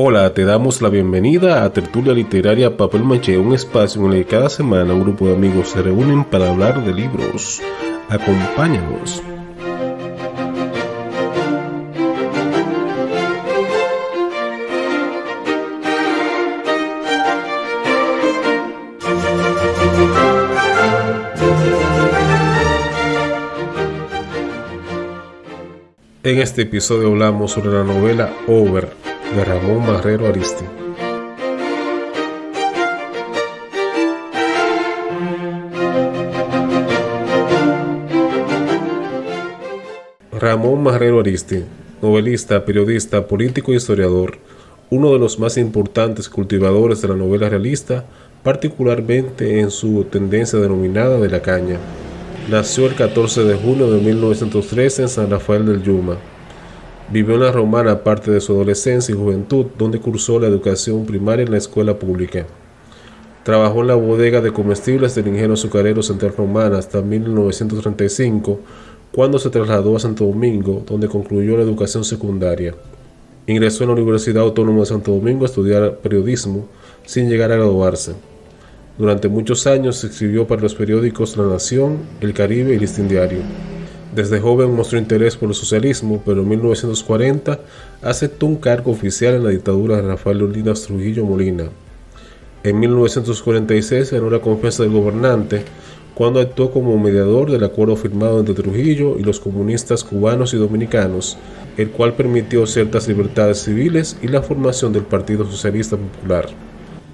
Hola, te damos la bienvenida a Tertulia Literaria Papel Maché, un espacio en el que cada semana un grupo de amigos se reúnen para hablar de libros. Acompáñanos. En este episodio hablamos sobre la novela Over de Ramón Marrero Ariztí. Ramón Marrero Ariztí, novelista, periodista, político y historiador, uno de los más importantes cultivadores de la novela realista, particularmente en su tendencia denominada de la caña. Nació el 14 de junio de 1913 en San Rafael del Yuma. Vivió en La Romana parte de su adolescencia y juventud, donde cursó la educación primaria en la escuela pública. Trabajó en la bodega de comestibles del Ingenio Azucarero Central Romana hasta 1935, cuando se trasladó a Santo Domingo, donde concluyó la educación secundaria. Ingresó en la Universidad Autónoma de Santo Domingo a estudiar periodismo, sin llegar a graduarse. Durante muchos años escribió para los periódicos La Nación, El Caribe y Listín Diario. Desde joven mostró interés por el socialismo, pero en 1940 aceptó un cargo oficial en la dictadura de Rafael Leónidas Trujillo Molina. En 1946 ganó la confianza del gobernante cuando actuó como mediador del acuerdo firmado entre Trujillo y los comunistas cubanos y dominicanos, el cual permitió ciertas libertades civiles y la formación del Partido Socialista Popular.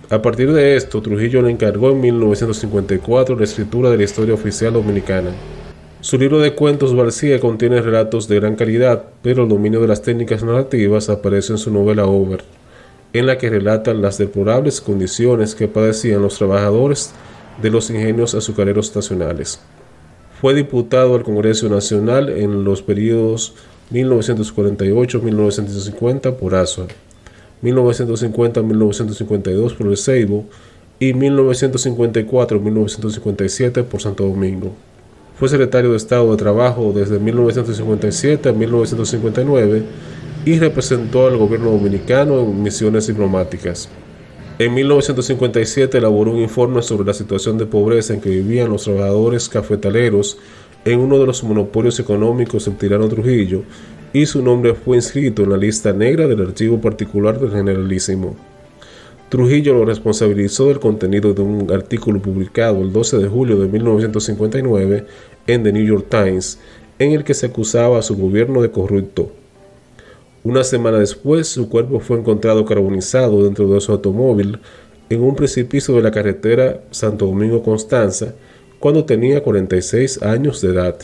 A partir de esto, Trujillo le encargó en 1954 la escritura de la historia oficial dominicana. Su libro de cuentos Barcía contiene relatos de gran calidad, pero el dominio de las técnicas narrativas apareció en su novela Over, en la que relata las deplorables condiciones que padecían los trabajadores de los ingenios azucareros nacionales. Fue diputado al Congreso Nacional en los periodos 1948-1950 por Azua, 1950-1952 por el Ceibo y 1954-1957 por Santo Domingo. Fue secretario de Estado de Trabajo desde 1957 a 1959 y representó al gobierno dominicano en misiones diplomáticas. En 1957 elaboró un informe sobre la situación de pobreza en que vivían los trabajadores cafetaleros en uno de los monopolios económicos del tirano Trujillo, y su nombre fue inscrito en la lista negra del archivo particular del Generalísimo. Trujillo lo responsabilizó del contenido de un artículo publicado el 12 de julio de 1959 en The New York Times, en el que se acusaba a su gobierno de corrupto. Una semana después, su cuerpo fue encontrado carbonizado dentro de su automóvil en un precipicio de la carretera Santo Domingo-Constanza, cuando tenía 46 años de edad.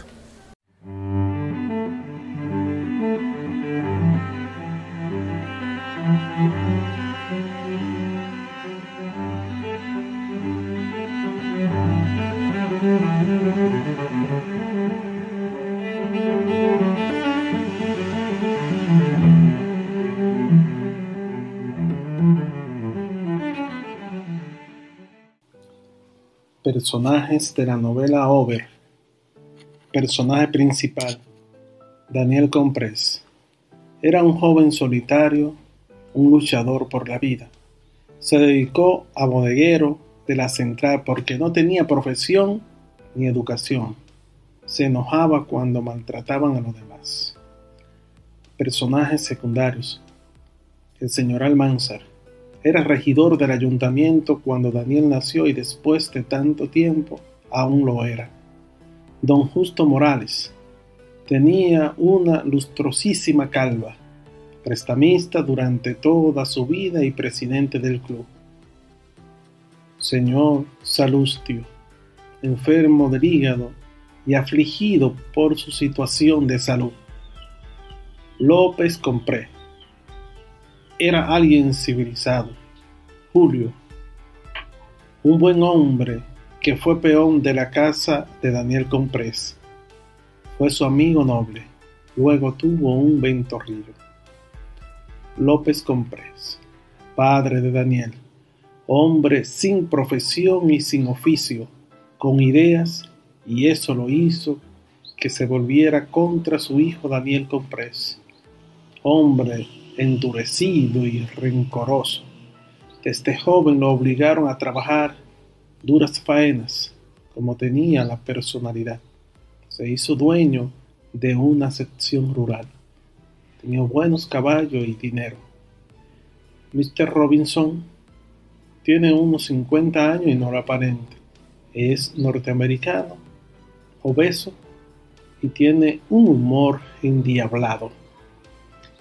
Personajes de la novela Over. Personaje principal: Daniel Comprés. Era un joven solitario, un luchador por la vida. Se dedicó a bodeguero de la central porque no tenía profesión ni educación. Se enojaba cuando maltrataban a los demás. Personajes secundarios: el señor Almanzar. Era regidor del ayuntamiento cuando Daniel nació y después de tanto tiempo aún lo era. Don Justo Morales. Tenía una lustrosísima calva, prestamista durante toda su vida y presidente del club. Señor Salustio, enfermo del hígado y afligido por su situación de salud. López Compré. Era alguien civilizado. Julio, un buen hombre que fue peón de la casa de Daniel Comprés. Fue su amigo noble. Luego tuvo un ventorrillo. López Comprés, padre de Daniel, hombre sin profesión y sin oficio, con ideas, y eso lo hizo que se volviera contra su hijo Daniel Comprés. Hombre endurecido y rencoroso. Desde joven lo obligaron a trabajar duras faenas, como tenía la personalidad. Se hizo dueño de una sección rural. Tenía buenos caballos y dinero. Mr. Robinson tiene unos 50 años y no lo aparenta. Es norteamericano, obeso y tiene un humor endiablado.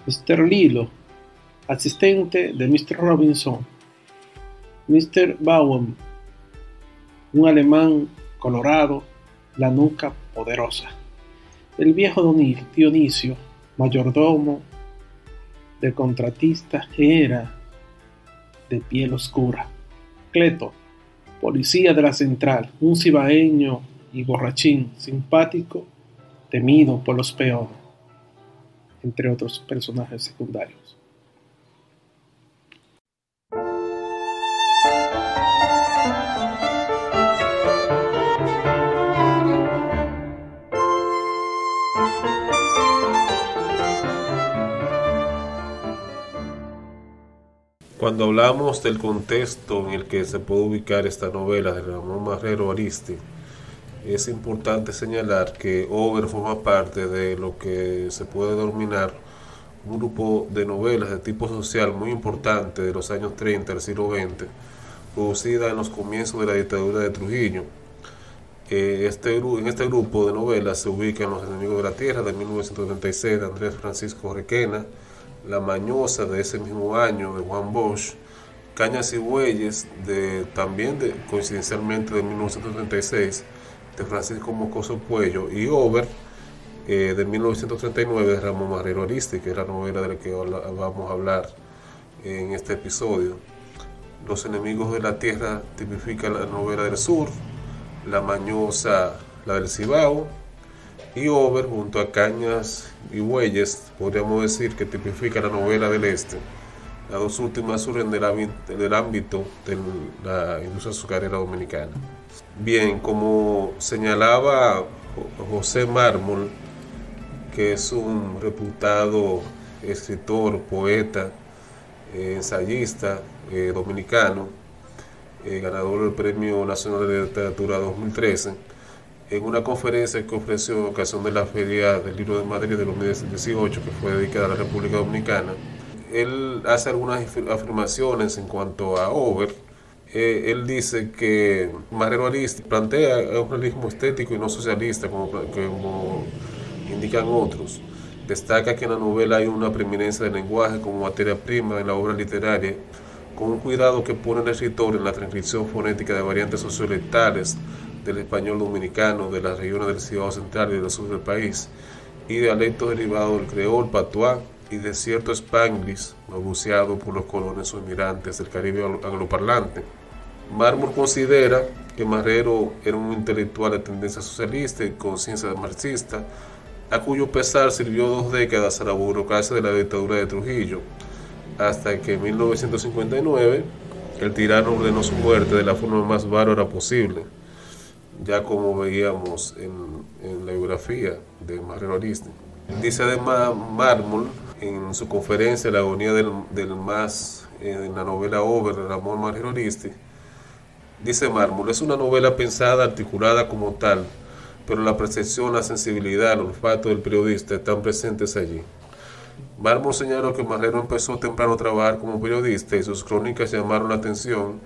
Mr. Lilo, asistente de Mr. Robinson. Mr. Bowen, un alemán colorado, la nuca poderosa. El viejo Dionisio, mayordomo del contratista, era de piel oscura. Cleto, policía de la central, un cibaeño y borrachín, simpático, temido por los peones, entre otros personajes secundarios. Cuando hablamos del contexto en el que se puede ubicar esta novela de Ramón Marrero Ariztí, es importante señalar que Over forma parte de lo que se puede denominar un grupo de novelas de tipo social muy importante de los años 30 del siglo XX, producida en los comienzos de la dictadura de Trujillo. En este grupo de novelas se ubican Los enemigos de la tierra de 1936 de Andrés Francisco Requena, La mañosa de ese mismo año de Juan Bosch, Cañas y bueyes coincidencialmente de 1936 de Francisco Moscoso Puello, y Over de 1939 de Ramón Marrero Ariztí, que es la novela de la que vamos a hablar en este episodio. Los enemigos de la tierra tipifica la novela del sur, La mañosa la del Cibao, y Over junto a Cañas y bueyes podríamos decir que tipifica la novela del este. Las dos últimas surgen del ámbito de la industria azucarera dominicana. Bien, como señalaba José Mármol, que es un reputado escritor, poeta, ensayista dominicano, ganador del Premio Nacional de Literatura 2013, en una conferencia que ofreció en ocasión de la Feria del Libro de Madrid de 2018, que fue dedicada a la República Dominicana, él hace algunas afirmaciones en cuanto a Over. Él dice que Marrero Ariztí plantea un realismo estético y no socialista, como indican otros. Destaca que en la novela hay una preeminencia del lenguaje como materia prima en la obra literaria, con un cuidado que pone el escritor en la transcripción fonética de variantes sociolectales del español dominicano, de las regiones del Cibao Central y del sur del país, y dialectos derivados del creol, patuá y de cierto spanglish balbuceado por los colonos o inmigrantes del Caribe angloparlante. Mármol considera que Marrero era un intelectual de tendencia socialista y conciencia marxista, a cuyo pesar sirvió 2 décadas a la burocracia de la dictadura de Trujillo, hasta que en 1959 el tirano ordenó su muerte de la forma más bárbara posible, ya como veíamos en la biografía de Marrero Ariztí. Dice además Mármol en su conferencia La agonía del más, en la novela Over de Ramón Marrero Ariztí, dice Mármol: es una novela pensada, articulada como tal, pero la percepción, la sensibilidad, el olfato del periodista están presentes allí. Mármol señaló que Marrero empezó temprano a trabajar como periodista y sus crónicas llamaron la atención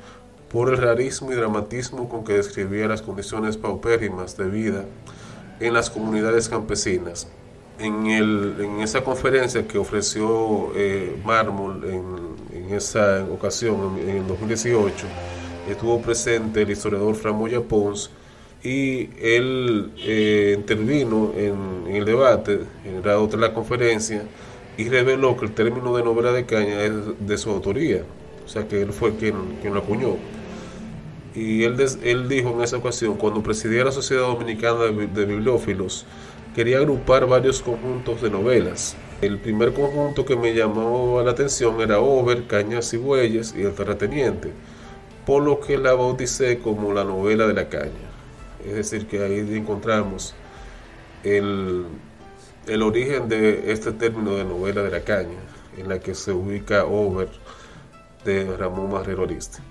por el realismo y dramatismo con que describía las condiciones paupérrimas de vida en las comunidades campesinas. En esa conferencia que ofreció Mármol en esa ocasión, en el 2018, estuvo presente el historiador Fran Moya Pons, y él intervino en el debate, en el grado de la conferencia, y reveló que el término de novela de caña es de su autoría, o sea que él fue quien lo acuñó. Y él dijo en esa ocasión: cuando presidía la Sociedad Dominicana de Bibliófilos, quería agrupar varios conjuntos de novelas. El primer conjunto que me llamó la atención era Over, Cañas y bueyes y El terrateniente, por lo que la bauticé como la novela de la caña. Es decir, que ahí encontramos el origen de este término de novela de la caña. en la que se ubica Over de Ramón Marrero Ariztí.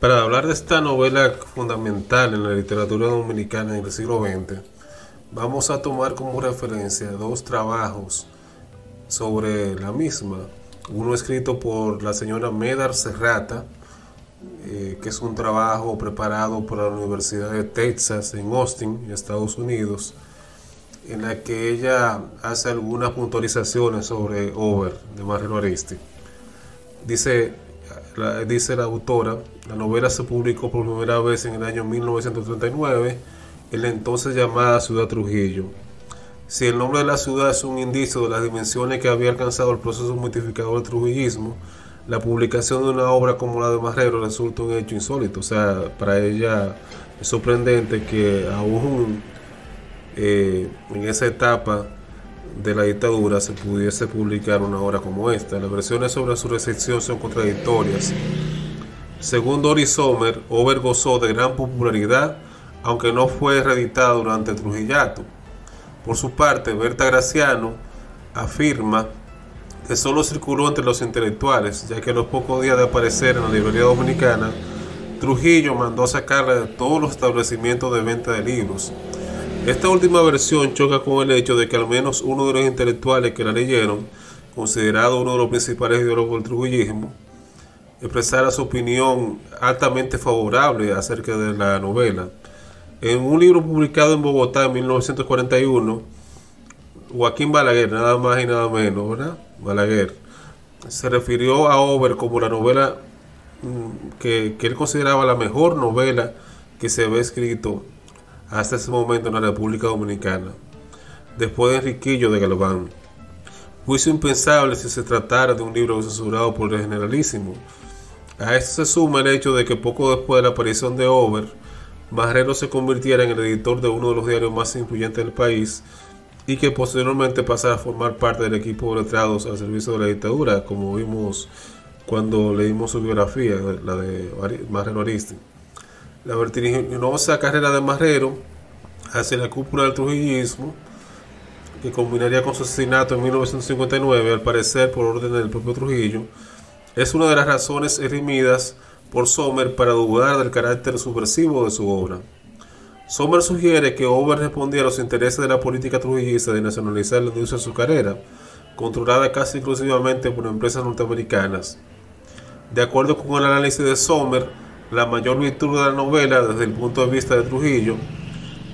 Para hablar de esta novela fundamental en la literatura dominicana del siglo XX, vamos a tomar como referencia dos trabajos sobre la misma. Uno escrito por la señora Medar Serrata, que es un trabajo preparado por la Universidad de Texas en Austin, Estados Unidos, en la que ella hace algunas puntualizaciones sobre Over de Marrero Ariztí. Dice la autora, la novela se publicó por primera vez en el año 1939 en la entonces llamada Ciudad Trujillo. Si el nombre de la ciudad es un indicio de las dimensiones que había alcanzado el proceso modificador del trujillismo, la publicación de una obra como la de Marrero resulta un hecho insólito. O sea, para ella es sorprendente que aún en esa etapa de la dictadura se pudiese publicar una obra como esta. Las versiones sobre su recepción son contradictorias. Según Doris Sommer, Over gozó de gran popularidad, aunque no fue reeditada durante el Trujillato. Por su parte, Berta Graciano afirma que solo circuló entre los intelectuales, ya que a los pocos días de aparecer en la librería dominicana, Trujillo mandó a sacarla de todos los establecimientos de venta de libros. Esta última versión choca con el hecho de que al menos uno de los intelectuales que la leyeron, considerado uno de los principales ideólogos del trujillismo, expresara su opinión altamente favorable acerca de la novela. En un libro publicado en Bogotá en 1941, Joaquín Balaguer, nada más y nada menos, ¿verdad? Balaguer, se refirió a Over como la novela que él consideraba la mejor novela que se había escrito hasta ese momento en la República Dominicana, después de Enriquillo de Galván. Juicio impensable si se tratara de un libro censurado por el Generalísimo. A esto se suma el hecho de que poco después de la aparición de Over, Marrero se convirtiera en el editor de uno de los diarios más influyentes del país y que posteriormente pasara a formar parte del equipo de letrados al servicio de la dictadura, como vimos cuando leímos su biografía, la de Marrero Ariztí. La vertiginosa carrera de Marrero hacia la cúpula del trujillismo, que culminaría con su asesinato en 1959, al parecer por orden del propio Trujillo, es una de las razones esgrimidas por Sommer para dudar del carácter subversivo de su obra. Sommer sugiere que Over respondía a los intereses de la política trujillista de nacionalizar la industria azucarera, controlada casi exclusivamente por empresas norteamericanas. De acuerdo con el análisis de Sommer, la mayor virtud de la novela, desde el punto de vista de Trujillo,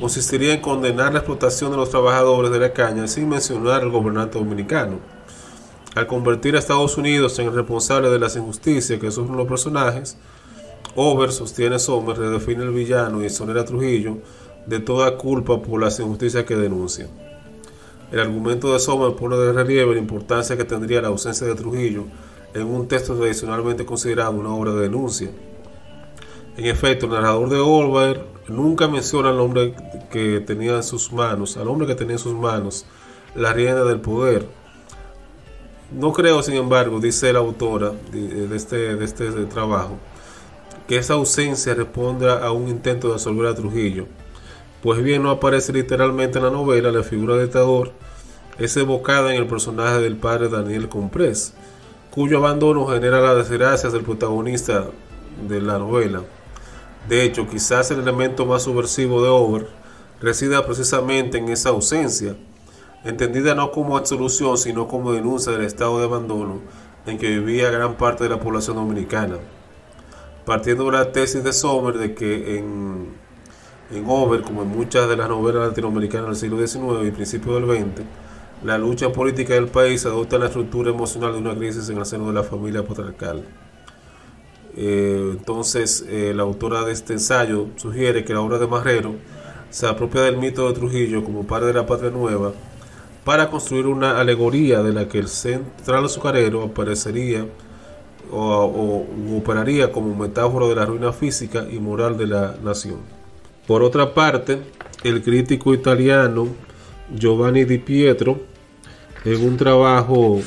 consistiría en condenar la explotación de los trabajadores de la caña sin mencionar al gobernante dominicano. Al convertir a Estados Unidos en el responsable de las injusticias que sufren los personajes, Over, sostiene Sommer, redefine el villano y exonera a Trujillo de toda culpa por las injusticias que denuncia. El argumento de Sommer pone de relieve la importancia que tendría la ausencia de Trujillo en un texto tradicionalmente considerado una obra de denuncia. En efecto, el narrador de Over nunca menciona al hombre que tenía en sus manos, la rienda del poder. No creo, sin embargo, dice la autora de este trabajo, que esa ausencia responda a un intento de absolver a Trujillo. Pues bien, no aparece literalmente en la novela. La figura del dictador es evocada en el personaje del padre Daniel Comprés, cuyo abandono genera las desgracias del protagonista de la novela. De hecho, quizás el elemento más subversivo de Over resida precisamente en esa ausencia, entendida no como absolución, sino como denuncia del estado de abandono en que vivía gran parte de la población dominicana. Partiendo de la tesis de Sommer de que en Over, como en muchas de las novelas latinoamericanas del siglo XIX y principios del XX, la lucha política del país adopta la estructura emocional de una crisis en el seno de la familia patriarcal. Entonces, la autora de este ensayo sugiere que la obra de Marrero se apropia del mito de Trujillo como padre de la patria nueva para construir una alegoría de la que el central azucarero aparecería o operaría como metáfora de la ruina física y moral de la nación. Por otra parte, el crítico italiano Giovanni Di Pietro, en un trabajo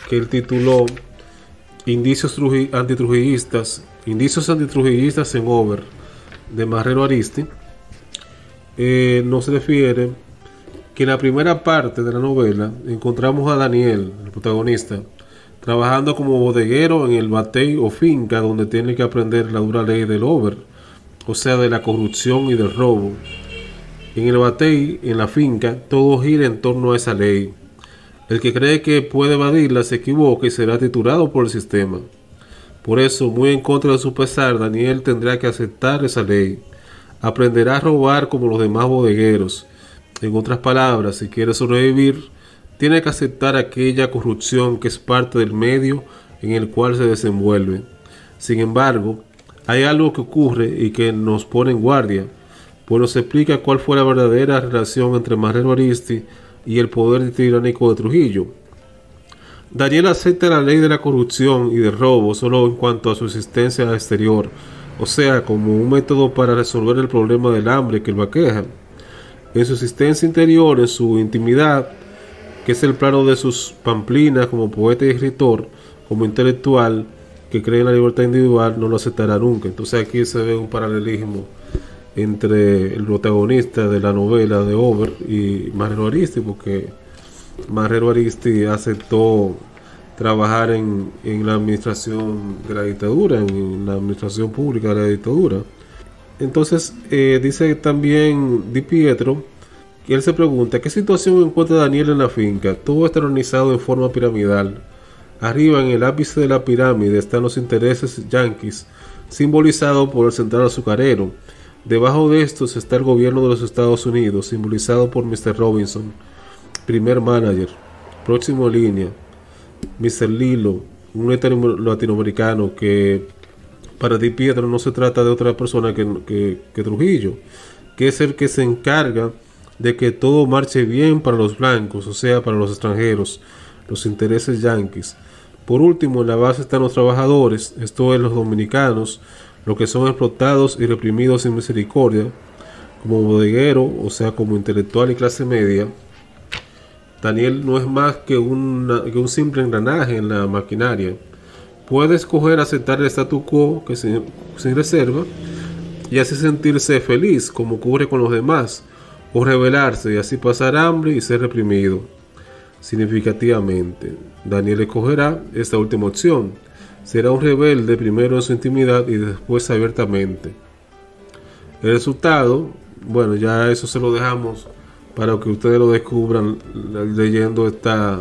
que él tituló Indicios antitrujillistas en Over, de Marrero Aristi, nos refiere que en la primera parte de la novela encontramos a Daniel, el protagonista, trabajando como bodeguero en el batey o finca donde tiene que aprender la dura ley del over, o sea, de la corrupción y del robo. En el batey, en la finca, todo gira en torno a esa ley. El que cree que puede evadirla se equivoca y será triturado por el sistema. Por eso, muy en contra de su pesar, Daniel tendrá que aceptar esa ley. Aprenderá a robar como los demás bodegueros. En otras palabras, si quiere sobrevivir, tiene que aceptar aquella corrupción que es parte del medio en el cual se desenvuelve. Sin embargo, hay algo que ocurre y que nos pone en guardia, pues nos explica cuál fue la verdadera relación entre Marrero Aristi y el poder tiránico de Trujillo. Daniel acepta la ley de la corrupción y del robo solo en cuanto a su existencia exterior, o sea, como un método para resolver el problema del hambre que lo aqueja. En su existencia interior, en su intimidad, que es el plano de sus pamplinas como poeta y escritor, como intelectual, que cree en la libertad individual, no lo aceptará nunca. Entonces aquí se ve un paralelismo entre el protagonista de la novela de Over y Marrero Aristi, porque Marrero Aristi aceptó trabajar en la administración de la dictadura, en la administración pública de la dictadura. Entonces dice también Di Pietro que él se pregunta ¿qué situación encuentra Daniel en la finca? Todo está organizado en forma piramidal. Arriba, en el ápice de la pirámide, están los intereses yanquis, simbolizados por el central azucarero. Debajo de estos está el gobierno de los Estados Unidos, simbolizado por Mr. Robinson, primer manager. Próximo en línea, Mr. Lilo, un latinoamericano que para Di Pietro no se trata de otra persona que Trujillo, que es el que se encarga de que todo marche bien para los blancos, o sea, para los extranjeros, los intereses yanquis. Por último, en la base están los trabajadores, esto es los dominicanos, los que son explotados y reprimidos sin misericordia, como bodeguero, o sea, como intelectual y clase media. Daniel no es más que un simple engranaje en la maquinaria. Puede escoger aceptar el statu quo sin reserva y así sentirse feliz, como ocurre con los demás, o rebelarse y así pasar hambre y ser reprimido. Significativamente, Daniel escogerá esta última opción. Será un rebelde primero en su intimidad y después abiertamente. El resultado, bueno, ya eso se lo dejamos para que ustedes lo descubran leyendo esta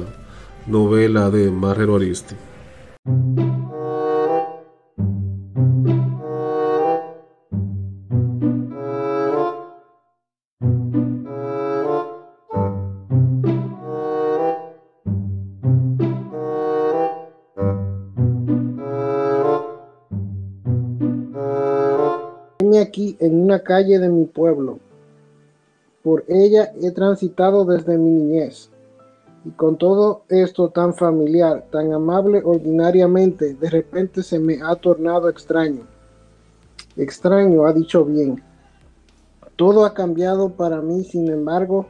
novela de Marrero Aristi. Aquí en una calle de mi pueblo. Por ella he transitado desde mi niñez. Y con todo esto tan familiar, tan amable ordinariamente, de repente se me ha tornado extraño. Extraño, ha dicho bien. Todo ha cambiado para mí, sin embargo,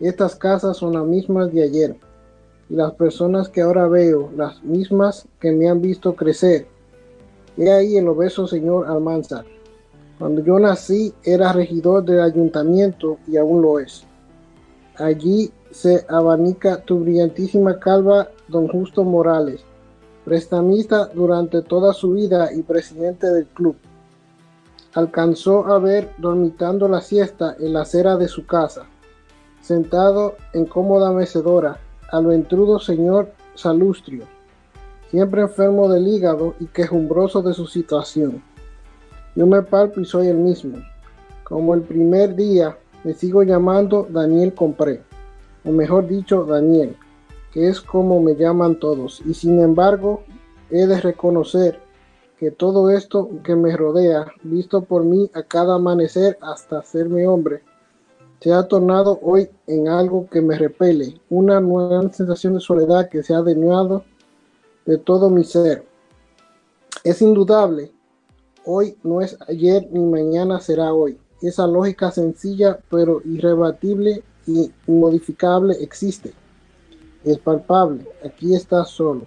estas casas son las mismas de ayer. Y las personas que ahora veo, las mismas que me han visto crecer. He ahí el obeso señor Almanzar. Cuando yo nací era regidor del ayuntamiento y aún lo es. Allí se abanica tu brillantísima calva don Justo Morales, prestamista durante toda su vida y presidente del club. Alcanzó a ver dormitando la siesta en la acera de su casa, sentado en cómoda mecedora, al ventrudo señor Salustrio, siempre enfermo del hígado y quejumbroso de su situación. Yo me palpo y soy el mismo. Como el primer día, me sigo llamando Daniel Compré, o mejor dicho, Daniel, que es como me llaman todos. Y sin embargo, he de reconocer que todo esto que me rodea, visto por mí a cada amanecer hasta hacerme hombre, se ha tornado hoy en algo que me repele, una nueva sensación de soledad que se ha adueñado de todo mi ser. Es indudable. Hoy no es ayer ni mañana será hoy. esa lógica sencilla pero irrebatible y inmodificable existe. Es palpable. Aquí está solo.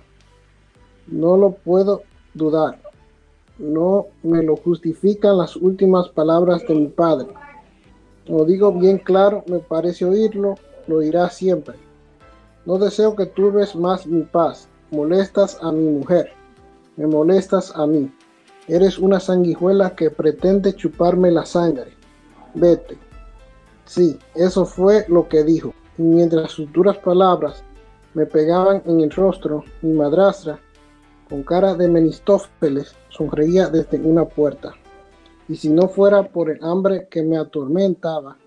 No lo puedo dudar. No me lo justifican las últimas palabras de mi padre. Lo digo bien claro, me parece oírlo, lo dirá siempre. No deseo que turbes más mi paz. Molestas a mi mujer. Me molestas a mí. Eres una sanguijuela que pretende chuparme la sangre. Vete. Sí, eso fue lo que dijo. Y mientras sus duras palabras me pegaban en el rostro, mi madrastra, con cara de Menistófeles, sonreía desde una puerta. Y si no fuera por el hambre que me atormentaba,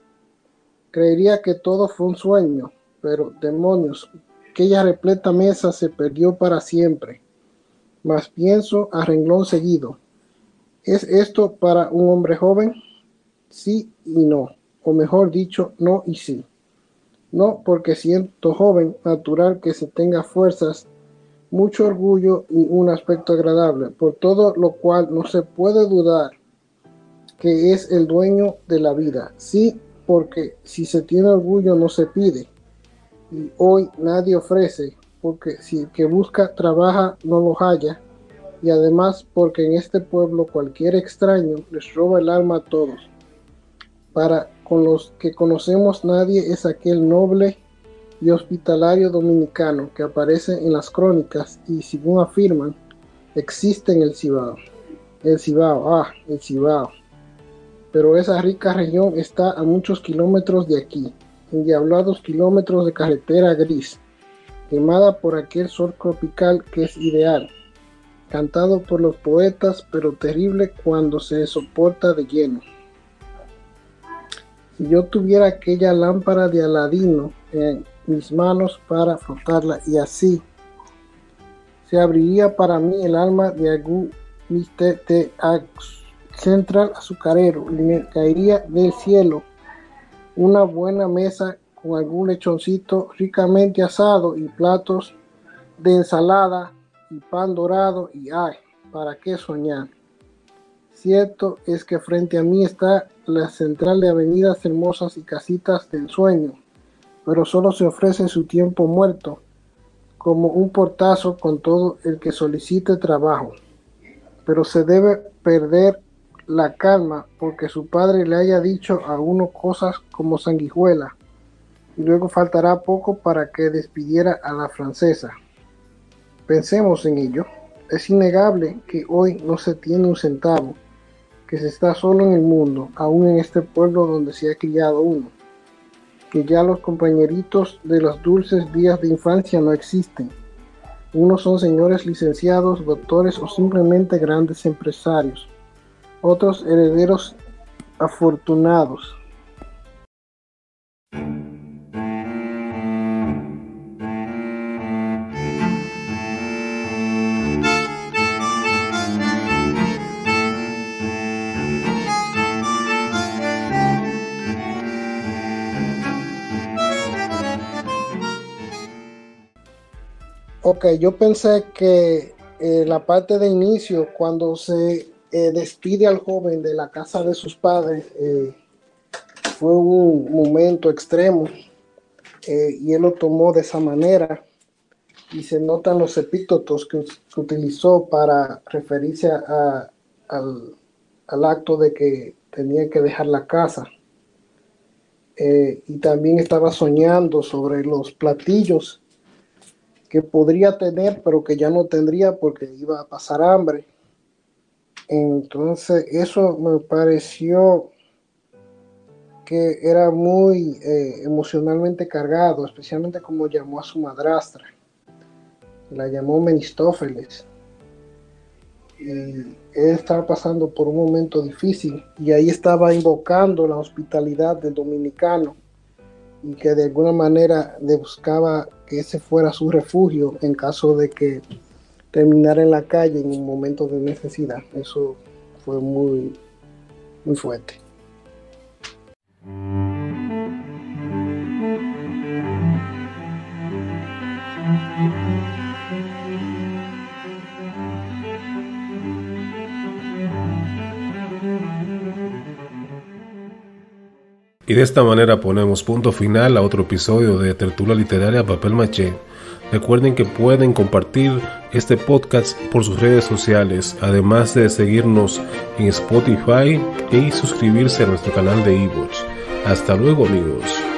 creería que todo fue un sueño. Pero, demonios, aquella repleta mesa se perdió para siempre. Mas pienso a renglón seguido. ¿Es esto para un hombre joven? Sí y no. O mejor dicho, no y sí. No, porque siento joven, natural que se tenga fuerzas, mucho orgullo y un aspecto agradable, por todo lo cual no se puede dudar que es el dueño de la vida. Sí, porque si se tiene orgullo no se pide, y hoy nadie ofrece, porque si el que busca trabaja no lo halla, y además porque en este pueblo cualquier extraño les roba el alma a todos. Para con los que conocemos nadie es aquel noble y hospitalario dominicano que aparece en las crónicas y, según afirman, existe en el Cibao. El Cibao, el Cibao. Pero esa rica región está a muchos kilómetros de aquí, endiablados kilómetros de carretera gris, quemada por aquel sol tropical que es ideal, cantado por los poetas, pero terrible cuando se soporta de lleno. Si yo tuviera aquella lámpara de Aladino en mis manos para frotarla, y así se abriría para mí el alma de algún Mr. T. Central azucarero, y me caería del cielo una buena mesa con algún lechoncito ricamente asado y platos de ensalada y pan dorado, y ay, ¿para qué soñar? Cierto es que frente a mí está la central de avenidas hermosas y casitas del sueño, pero solo se ofrece su tiempo muerto, como un portazo con todo el que solicite trabajo. Pero se debe perder la calma porque su padre le haya dicho a uno cosas como sanguijuela, y luego faltará poco para que despidiera a la francesa. Pensemos en ello. Es innegable que hoy no se tiene un centavo, que se está solo en el mundo, aún en este pueblo donde se ha criado uno, que ya los compañeritos de los dulces días de infancia no existen. Unos son señores licenciados, doctores o simplemente grandes empresarios, otros herederos afortunados. Ok, yo pensé que la parte de inicio, cuando se despide al joven de la casa de sus padres, fue un momento extremo, y él lo tomó de esa manera, y se notan los epítetos que utilizó para referirse al acto de que tenía que dejar la casa. Y también estaba soñando sobre los platillos que podría tener, pero que ya no tendría porque iba a pasar hambre. Entonces eso me pareció que era muy emocionalmente cargado, especialmente como llamó a su madrastra. La llamó Menistófeles. Y él estaba pasando por un momento difícil, y ahí estaba invocando la hospitalidad del dominicano, y que de alguna manera le buscaba que ese fuera su refugio en caso de que terminara en la calle en un momento de necesidad. Eso fue muy, muy fuerte. Y de esta manera ponemos punto final a otro episodio de Tertulia Literaria Papel Maché. Recuerden que pueden compartir este podcast por sus redes sociales, además de seguirnos en Spotify y suscribirse a nuestro canal de iVoox. Hasta luego, amigos.